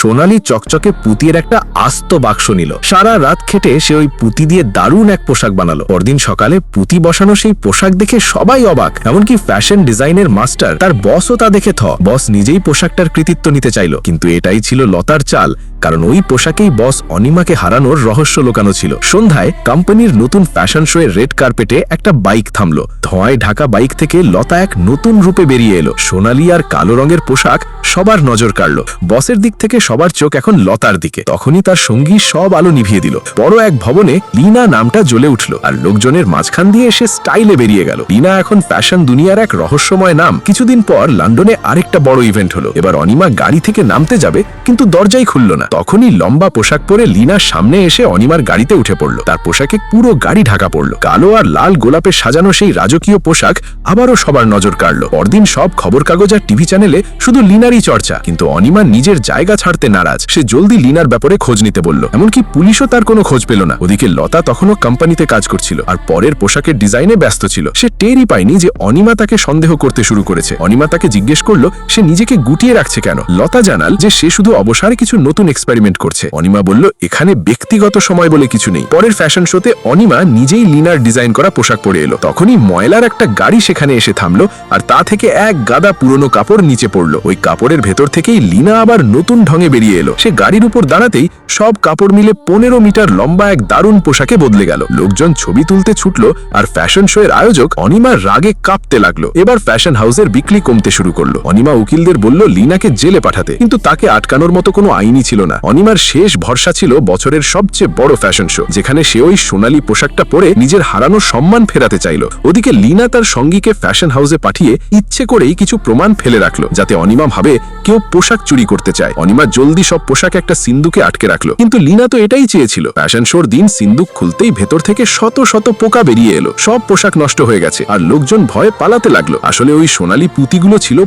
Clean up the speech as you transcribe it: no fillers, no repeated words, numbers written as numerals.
সোনালী চকচকে পুঁতির একটা আস্ত বাক্স নিল। সারা রাত খেটে সে ওই পুঁতি দিয়ে দারুণ এক পোশাক বানালো। পরদিন সকালে পুঁতি বসানো সেই পোশাক দেখে সবাই অবাক, এমনকি ফ্যাশন ডিজাইনের মাস্টার তার বসও তা দেখে বস নিজেই পোশাকটার কৃতিত্ব নিতে চাইল। কিন্তু এটাই ছিল লতার চাল, কারণ ওই পোশাকেই বস অনিমাকে হারানোর রহস্য লুকানো ছিল। সন্ধ্যায় কোম্পানির নতুন ফ্যাশন শো এর রেড কার্পেটে একটা বাইক থামলো। ধোঁয়ায় ঢাকা বাইক থেকে লতা এক নতুন রূপে বেরিয়ে এলো। সোনালী আর কালো রঙের পোশাক সবার নজর কাড়ল। বসের দিক থেকে সবার চোখ এখন লতার দিকে। তখনই তার সঙ্গী সব আলো নিভিয়ে দিল। বড় এক ভবনে লীনা নামটা জ্বলে উঠল, আর লোকজনের মাঝখান দিয়ে এসে স্টাইলে বেরিয়ে গেল। লীনা এখন ফ্যাশন দুনিয়ার এক রহস্যময় নাম। কিছুদিন পর লন্ডনে আরেকটা বড় ইভেন্ট হলো। এবার অনিমা গাড়ি থেকে নামতে যাবে, কিন্তু দরজাই খুলল না। তখনই লম্বা পোশাক পরে লীনার সামনে এসে অনিমার গাড়িতে উঠে পড়ল। তার পোশাকে পুরো গাড়ি ঢাকা পড়ল। কালো আর লাল গোলাপে সাজানো সেই রাজকীয় পোশাক আবারও সবার নজর কাড়ল। পরদিন সব খবর কাগজ আর টিভি চ্যানেলে শুধু লীনারই চর্চা। কিন্তু অনিমা নিজের জায়গা ছাড়তে নারাজ। সে জলদি লীনার ব্যাপারে খোঁজ নিতে বলল, এমনকি পুলিশও তার কোনো খোঁজ পেল না। ওদিকে লতা তখনও কোম্পানিতে কাজ করছিল আর পরের পোশাকের ডিজাইনে ব্যস্ত ছিল। সে টেরই পায়নি যে অনিমা তাকে সন্দেহ করতে শুরু করেছে। অনিমা তাকে জিজ্ঞেস করলো সে নিজেকে গুটিয়ে রাখছে কেন। লতা জানাল যে সে শুধু অবসরে কিছু নতুন এক্সপেরিমেন্ট করছে। অনিমা বলল এখানে ব্যক্তিগত সময় বলে কিছু নেই। পরের ফ্যাশন শোতে অনিমা নিজেই লীনার ডিজাইন করা পোশাক পরে এলো। তখনই ময়লার একটা গাড়ি সেখানে এসে থামলো, আর তা থেকে এক গাদা পুরনো কাপড় নিচে পড়লো। ওই কাপড়ের ভেতর থেকেই লীনা আবার নতুন ঢঙে বেরিয়ে এলো। সে গাড়ির উপর দাঁড়াতেই সব কাপড় মিলে 15 মিটার লম্বা এক দারুণ পোশাকে বদলে গেল। লোকজন ছবি তুলতে ছুটলো, আর ফ্যাশন শো এর আয়োজক অনিমার রাগে কাঁপতে লাগলো। এবার ফ্যাশন হাউসের বিক্রি কমতে শুরু করলো। অনিমা উকিলদের বলল লীনাকে জেলে পাঠাতে, কিন্তু তাকে আটকানোর মতো কোনো আইনই ছিল না। অনিমার শেষ ভরসা ছিল বছরের সবচেয়ে বড় ফ্যাশন শো, যেখানে সে ওই সোনালী পোশাকটা পরে নিজের হারানো সম্মান ফেরাতে চাইল। ওদিকে লীনা তার সঙ্গীকে ফ্যাশন হাউসে পাঠিয়ে ইচ্ছে করেই কিছু প্রমাণ ফেলে রাখলো, যাতে অনিমা ভাবে কেউ পোশাক চুরি করতে চায়। অনিমা জলদি সব পোশাক একটা সিন্দুকে আটকে রাখলো, কিন্তু লীনা তো এটাই চেয়েছিল। ফ্যাশন শোর দিন সিন্দুক খুলতেই ভেতর থেকে শত শত পোকা বেরিয়ে এলো। সব পোশাক নষ্ট হয়ে গেছে, আর লোকজন ভয়ে পালাতে লাগলো। আসলে ওই সোনালী পুঁতিগুলো ছিল